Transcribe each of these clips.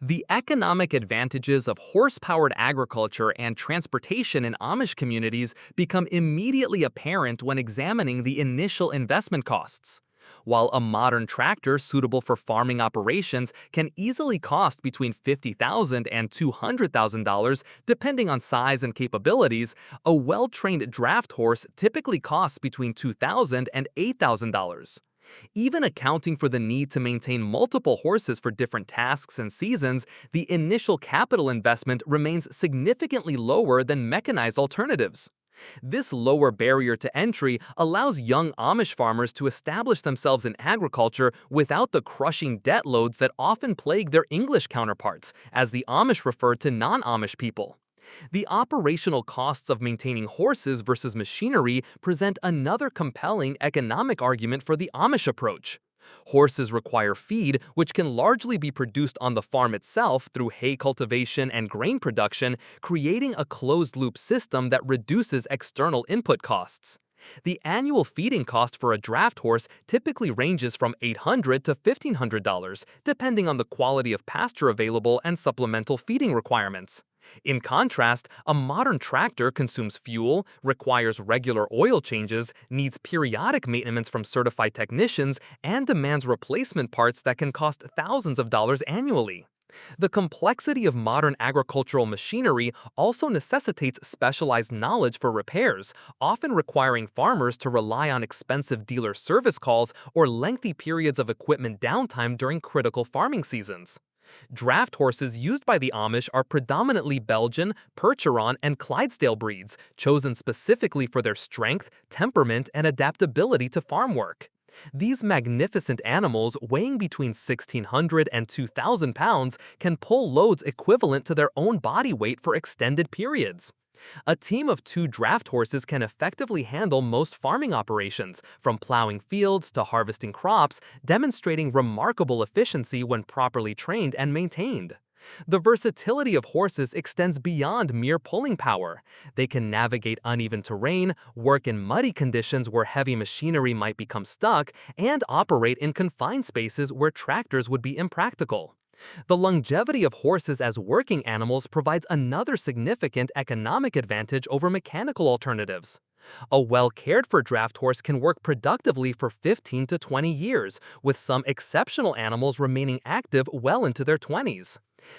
The economic advantages of horse-powered agriculture and transportation in Amish communities become immediately apparent when examining the initial investment costs. While a modern tractor suitable for farming operations can easily cost between $50,000 and $200,000 depending on size and capabilities, a well-trained draft horse typically costs between $2,000 and $8,000. Even accounting for the need to maintain multiple horses for different tasks and seasons, the initial capital investment remains significantly lower than mechanized alternatives. This lower barrier to entry allows young Amish farmers to establish themselves in agriculture without the crushing debt loads that often plague their English counterparts, as the Amish refer to non-Amish people. The operational costs of maintaining horses versus machinery present another compelling economic argument for the Amish approach. Horses require feed, which can largely be produced on the farm itself through hay cultivation and grain production, creating a closed-loop system that reduces external input costs. The annual feeding cost for a draft horse typically ranges from $800 to $1,500, depending on the quality of pasture available and supplemental feeding requirements. In contrast, a modern tractor consumes fuel, requires regular oil changes, needs periodic maintenance from certified technicians, and demands replacement parts that can cost thousands of dollars annually. The complexity of modern agricultural machinery also necessitates specialized knowledge for repairs, often requiring farmers to rely on expensive dealer service calls or lengthy periods of equipment downtime during critical farming seasons. Draft horses used by the Amish are predominantly Belgian, Percheron, and Clydesdale breeds, chosen specifically for their strength, temperament, and adaptability to farm work. These magnificent animals, weighing between 1,600 and 2,000 pounds, can pull loads equivalent to their own body weight for extended periods. A team of 2 draft horses can effectively handle most farming operations, from plowing fields to harvesting crops, demonstrating remarkable efficiency when properly trained and maintained. The versatility of horses extends beyond mere pulling power. They can navigate uneven terrain, work in muddy conditions where heavy machinery might become stuck, and operate in confined spaces where tractors would be impractical. The longevity of horses as working animals provides another significant economic advantage over mechanical alternatives. A well-cared-for draft horse can work productively for 15 to 20 years, with some exceptional animals remaining active well into their 20s.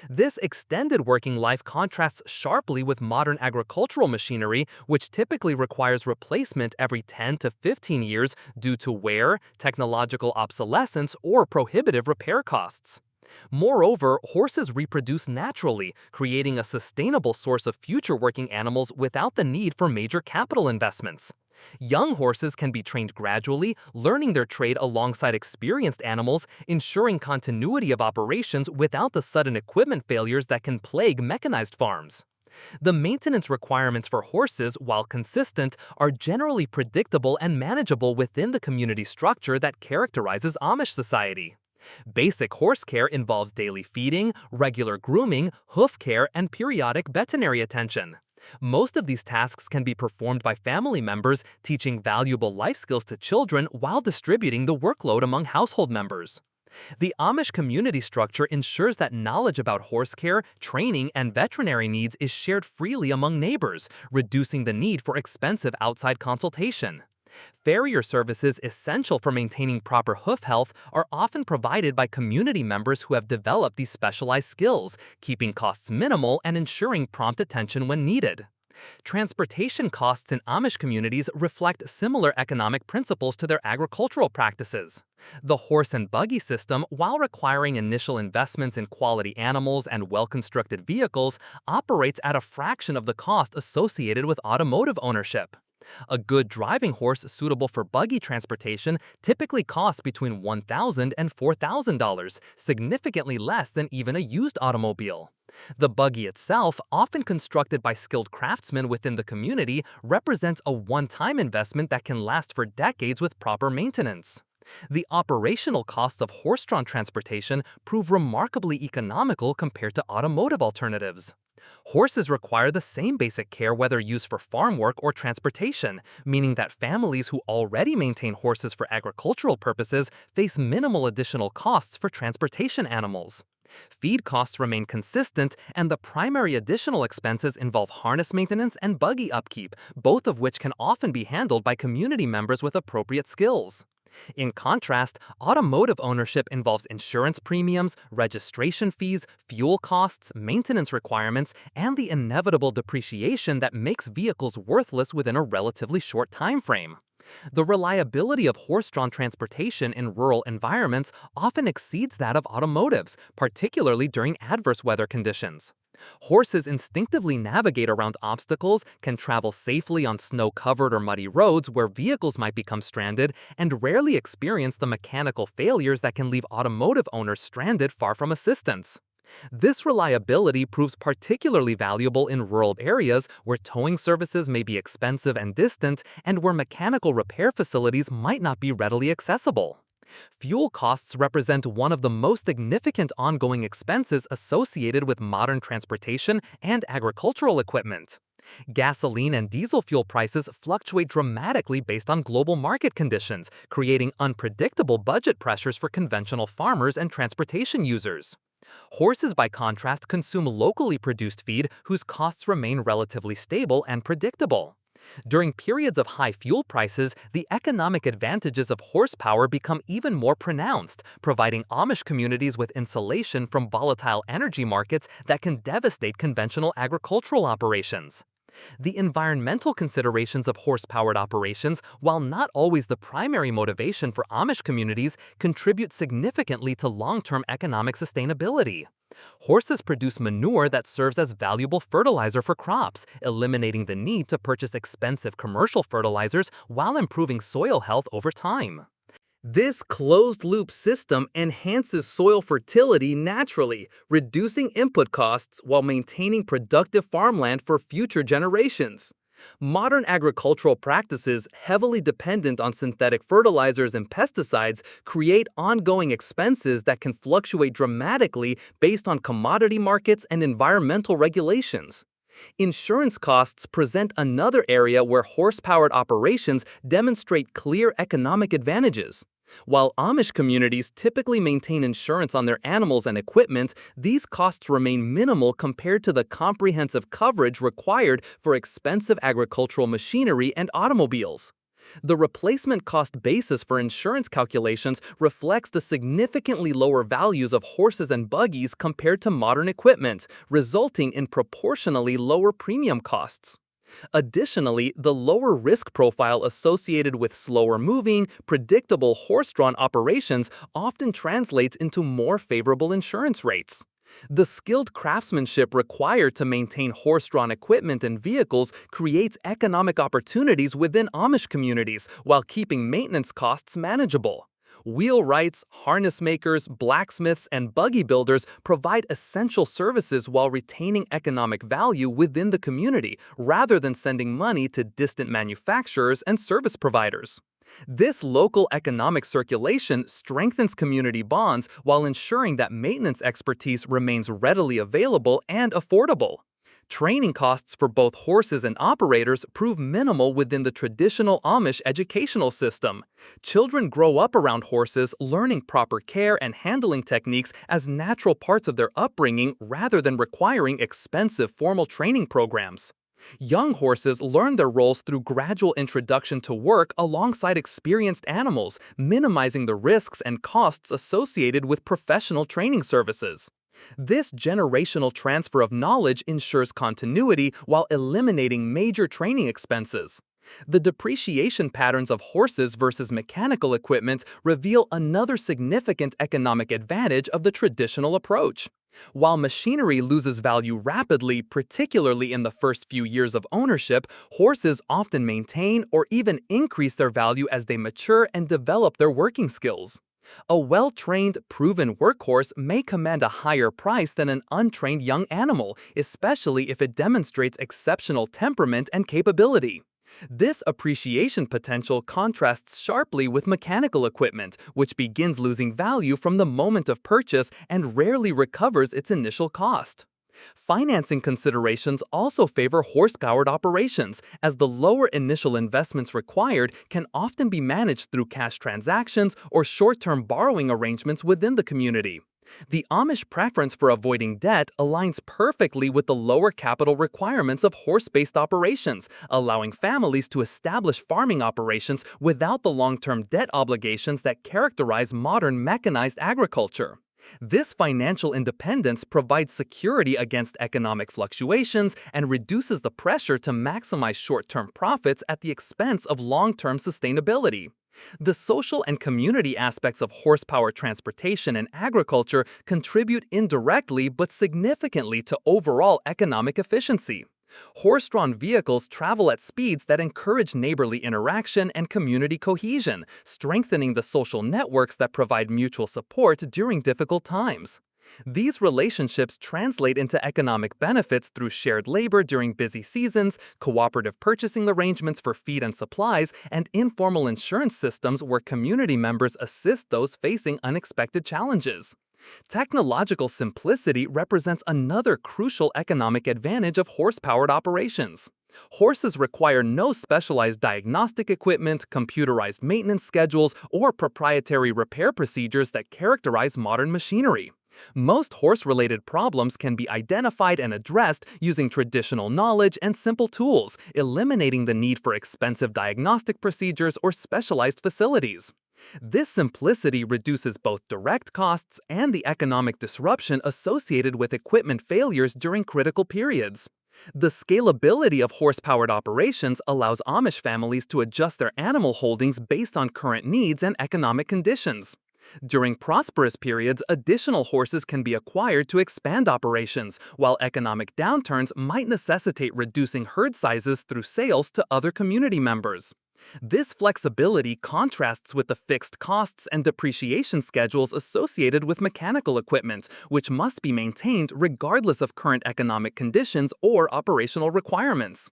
This extended working life contrasts sharply with modern agricultural machinery, which typically requires replacement every 10 to 15 years due to wear, technological obsolescence, or prohibitive repair costs. Moreover, horses reproduce naturally, creating a sustainable source of future working animals without the need for major capital investments. Young horses can be trained gradually, learning their trade alongside experienced animals, ensuring continuity of operations without the sudden equipment failures that can plague mechanized farms. The maintenance requirements for horses, while consistent, are generally predictable and manageable within the community structure that characterizes Amish society. Basic horse care involves daily feeding, regular grooming, hoof care, and periodic veterinary attention. Most of these tasks can be performed by family members, teaching valuable life skills to children while distributing the workload among household members. The Amish community structure ensures that knowledge about horse care, training, and veterinary needs is shared freely among neighbors, reducing the need for expensive outside consultation. Farrier services essential for maintaining proper hoof health are often provided by community members who have developed these specialized skills, keeping costs minimal and ensuring prompt attention when needed. Transportation costs in Amish communities reflect similar economic principles to their agricultural practices. The horse and buggy system, while requiring initial investments in quality animals and well-constructed vehicles, operates at a fraction of the cost associated with automotive ownership. A good driving horse suitable for buggy transportation typically costs between $1,000 and $4,000, significantly less than even a used automobile. The buggy itself, often constructed by skilled craftsmen within the community, represents a one-time investment that can last for decades with proper maintenance. The operational costs of horse-drawn transportation prove remarkably economical compared to automotive alternatives. Horses require the same basic care whether used for farm work or transportation, meaning that families who already maintain horses for agricultural purposes face minimal additional costs for transportation animals. Feed costs remain consistent, and the primary additional expenses involve harness maintenance and buggy upkeep, both of which can often be handled by community members with appropriate skills. In contrast, automotive ownership involves insurance premiums, registration fees, fuel costs, maintenance requirements, and the inevitable depreciation that makes vehicles worthless within a relatively short time frame. The reliability of horse-drawn transportation in rural environments often exceeds that of automotives, particularly during adverse weather conditions. Horses instinctively navigate around obstacles, can travel safely on snow-covered or muddy roads where vehicles might become stranded, and rarely experience the mechanical failures that can leave automotive owners stranded far from assistance. This reliability proves particularly valuable in rural areas where towing services may be expensive and distant, and where mechanical repair facilities might not be readily accessible. Fuel costs represent one of the most significant ongoing expenses associated with modern transportation and agricultural equipment. Gasoline and diesel fuel prices fluctuate dramatically based on global market conditions, creating unpredictable budget pressures for conventional farmers and transportation users. Horses, by contrast, consume locally produced feed whose costs remain relatively stable and predictable. During periods of high fuel prices, the economic advantages of horsepower become even more pronounced, providing Amish communities with insulation from volatile energy markets that can devastate conventional agricultural operations. The environmental considerations of horse-powered operations, while not always the primary motivation for Amish communities, contribute significantly to long-term economic sustainability. Horses produce manure that serves as valuable fertilizer for crops, eliminating the need to purchase expensive commercial fertilizers while improving soil health over time. This closed-loop system enhances soil fertility naturally, reducing input costs while maintaining productive farmland for future generations. Modern agricultural practices, heavily dependent on synthetic fertilizers and pesticides, create ongoing expenses that can fluctuate dramatically based on commodity markets and environmental regulations. Insurance costs present another area where horse-powered operations demonstrate clear economic advantages. While Amish communities typically maintain insurance on their animals and equipment, these costs remain minimal compared to the comprehensive coverage required for expensive agricultural machinery and automobiles. The replacement cost basis for insurance calculations reflects the significantly lower values of horses and buggies compared to modern equipment, resulting in proportionally lower premium costs. Additionally, the lower risk profile associated with slower-moving, predictable horse-drawn operations often translates into more favorable insurance rates. The skilled craftsmanship required to maintain horse-drawn equipment and vehicles creates economic opportunities within Amish communities while keeping maintenance costs manageable. Wheelwrights, harness makers, blacksmiths, and buggy builders provide essential services while retaining economic value within the community, rather than sending money to distant manufacturers and service providers. This local economic circulation strengthens community bonds while ensuring that maintenance expertise remains readily available and affordable. Training costs for both horses and operators prove minimal within the traditional Amish educational system. Children grow up around horses, learning proper care and handling techniques as natural parts of their upbringing rather than requiring expensive formal training programs. Young horses learn their roles through gradual introduction to work alongside experienced animals, minimizing the risks and costs associated with professional training services. This generational transfer of knowledge ensures continuity while eliminating major training expenses. The depreciation patterns of horses versus mechanical equipment reveal another significant economic advantage of the traditional approach. While machinery loses value rapidly, particularly in the first few years of ownership, horses often maintain or even increase their value as they mature and develop their working skills. A well-trained, proven workhorse may command a higher price than an untrained young animal, especially if it demonstrates exceptional temperament and capability. This appreciation potential contrasts sharply with mechanical equipment, which begins losing value from the moment of purchase and rarely recovers its initial cost. Financing considerations also favor horse-powered operations, as the lower initial investments required can often be managed through cash transactions or short-term borrowing arrangements within the community. The Amish preference for avoiding debt aligns perfectly with the lower capital requirements of horse-based operations, allowing families to establish farming operations without the long-term debt obligations that characterize modern mechanized agriculture. This financial independence provides security against economic fluctuations and reduces the pressure to maximize short-term profits at the expense of long-term sustainability. The social and community aspects of horsepower transportation and agriculture contribute indirectly but significantly to overall economic efficiency. Horse-drawn vehicles travel at speeds that encourage neighborly interaction and community cohesion, strengthening the social networks that provide mutual support during difficult times. These relationships translate into economic benefits through shared labor during busy seasons, cooperative purchasing arrangements for feed and supplies, and informal insurance systems where community members assist those facing unexpected challenges. Technological simplicity represents another crucial economic advantage of horse-powered operations. Horses require no specialized diagnostic equipment, computerized maintenance schedules, or proprietary repair procedures that characterize modern machinery. Most horse-related problems can be identified and addressed using traditional knowledge and simple tools, eliminating the need for expensive diagnostic procedures or specialized facilities. This simplicity reduces both direct costs and the economic disruption associated with equipment failures during critical periods. The scalability of horse-powered operations allows Amish families to adjust their animal holdings based on current needs and economic conditions. During prosperous periods, additional horses can be acquired to expand operations, while economic downturns might necessitate reducing herd sizes through sales to other community members. This flexibility contrasts with the fixed costs and depreciation schedules associated with mechanical equipment, which must be maintained regardless of current economic conditions or operational requirements.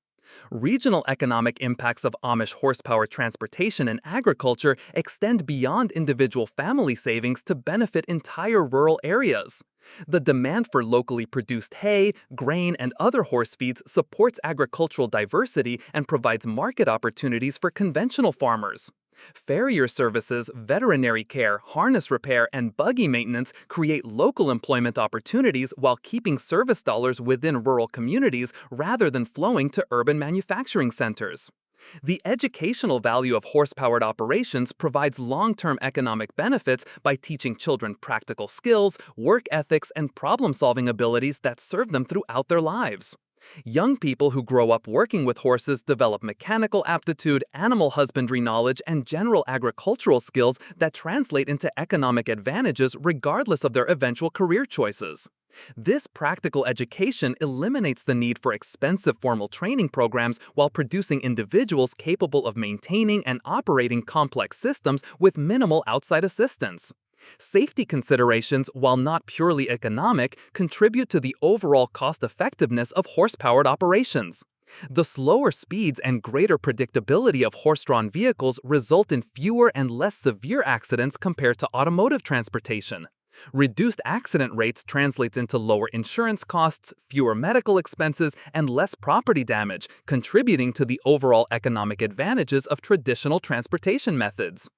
Regional economic impacts of Amish horsepower transportation and agriculture extend beyond individual family savings to benefit entire rural areas. The demand for locally produced hay, grain, and other horse feeds supports agricultural diversity and provides market opportunities for conventional farmers. Farrier services, veterinary care, harness repair, and buggy maintenance create local employment opportunities while keeping service dollars within rural communities rather than flowing to urban manufacturing centers. The educational value of horse-powered operations provides long-term economic benefits by teaching children practical skills, work ethics, and problem-solving abilities that serve them throughout their lives. Young people who grow up working with horses develop mechanical aptitude, animal husbandry knowledge, and general agricultural skills that translate into economic advantages regardless of their eventual career choices. This practical education eliminates the need for expensive formal training programs while producing individuals capable of maintaining and operating complex systems with minimal outside assistance. Safety considerations, while not purely economic, contribute to the overall cost-effectiveness of horse-powered operations. The slower speeds and greater predictability of horse-drawn vehicles result in fewer and less severe accidents compared to automotive transportation. Reduced accident rates translates into lower insurance costs, fewer medical expenses, and less property damage, contributing to the overall economic advantages of traditional transportation methods.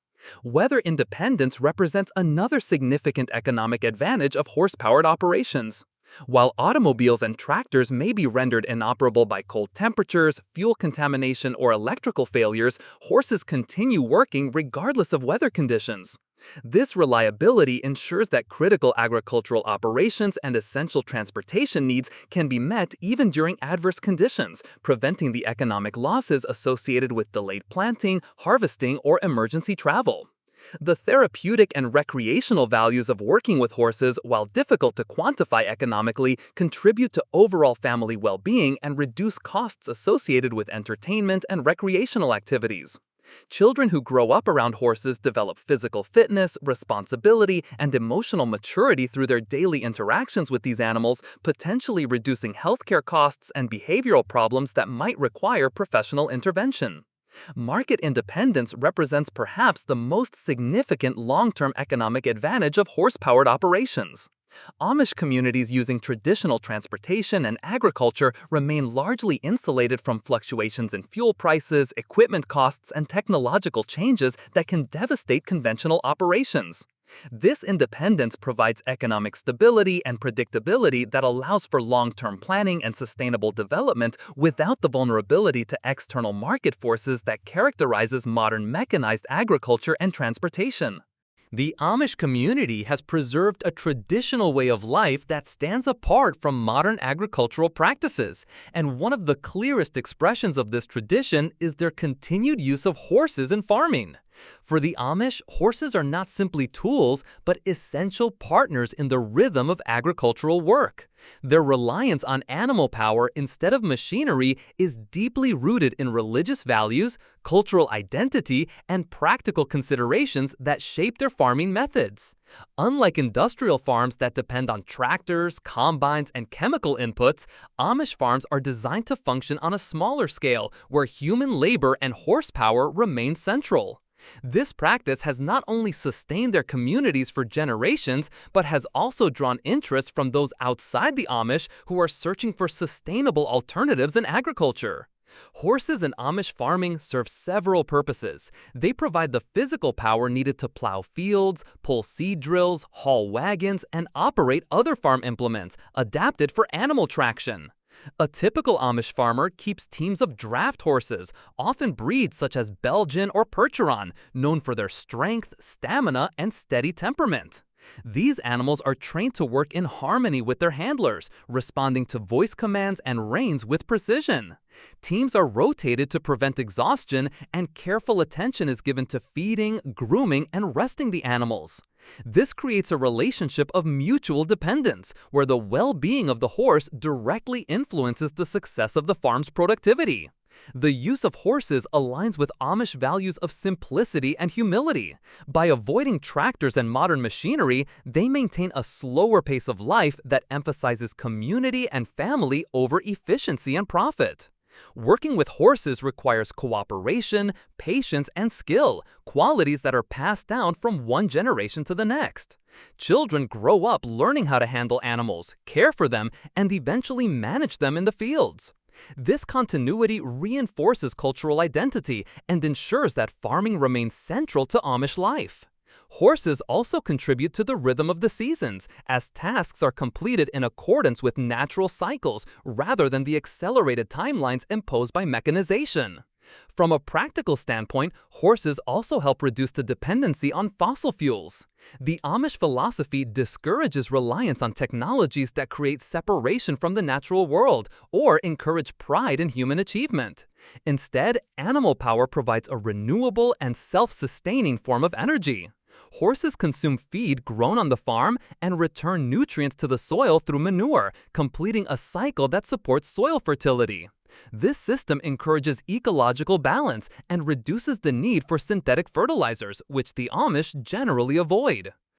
Weather independence represents another significant economic advantage of horse-powered operations. While automobiles and tractors may be rendered inoperable by cold temperatures, fuel contamination, or electrical failures, horses continue working regardless of weather conditions. This reliability ensures that critical agricultural operations and essential transportation needs can be met even during adverse conditions, preventing the economic losses associated with delayed planting, harvesting, or emergency travel. The therapeutic and recreational values of working with horses, while difficult to quantify economically, contribute to overall family well-being and reduce costs associated with entertainment and recreational activities. Children who grow up around horses develop physical fitness, responsibility, and emotional maturity through their daily interactions with these animals, potentially reducing healthcare costs and behavioral problems that might require professional intervention. Market independence represents perhaps the most significant long-term economic advantage of horse-powered operations. Amish communities using traditional transportation and agriculture remain largely insulated from fluctuations in fuel prices, equipment costs, and technological changes that can devastate conventional operations. This independence provides economic stability and predictability that allows for long-term planning and sustainable development without the vulnerability to external market forces that characterizes modern mechanized agriculture and transportation. The Amish community has preserved a traditional way of life that stands apart from modern agricultural practices, and one of the clearest expressions of this tradition is their continued use of horses in farming. For the Amish, horses are not simply tools, but essential partners in the rhythm of agricultural work. Their reliance on animal power instead of machinery is deeply rooted in religious values, cultural identity, and practical considerations that shape their farming methods. Unlike industrial farms that depend on tractors, combines, and chemical inputs, Amish farms are designed to function on a smaller scale where human labor and horsepower remain central. This practice has not only sustained their communities for generations, but has also drawn interest from those outside the Amish who are searching for sustainable alternatives in agriculture. Horses in Amish farming serve several purposes. They provide the physical power needed to plow fields, pull seed drills, haul wagons, and operate other farm implements adapted for animal traction. A typical Amish farmer keeps teams of draft horses, often breeds such as Belgian or Percheron, known for their strength, stamina, and steady temperament. These animals are trained to work in harmony with their handlers, responding to voice commands and reins with precision. Teams are rotated to prevent exhaustion, and careful attention is given to feeding, grooming, and resting the animals. This creates a relationship of mutual dependence, where the well-being of the horse directly influences the success of the farm's productivity. The use of horses aligns with Amish values of simplicity and humility. By avoiding tractors and modern machinery, they maintain a slower pace of life that emphasizes community and family over efficiency and profit. Working with horses requires cooperation, patience, and skill, qualities that are passed down from one generation to the next. Children grow up learning how to handle animals, care for them, and eventually manage them in the fields. This continuity reinforces cultural identity and ensures that farming remains central to Amish life. Horses also contribute to the rhythm of the seasons, as tasks are completed in accordance with natural cycles rather than the accelerated timelines imposed by mechanization. From a practical standpoint, horses also help reduce the dependency on fossil fuels. The Amish philosophy discourages reliance on technologies that create separation from the natural world or encourage pride in human achievement. Instead, animal power provides a renewable and self-sustaining form of energy. Horses consume feed grown on the farm and return nutrients to the soil through manure, completing a cycle that supports soil fertility. This system encourages ecological balance and reduces the need for synthetic fertilizers, which the Amish generally avoid.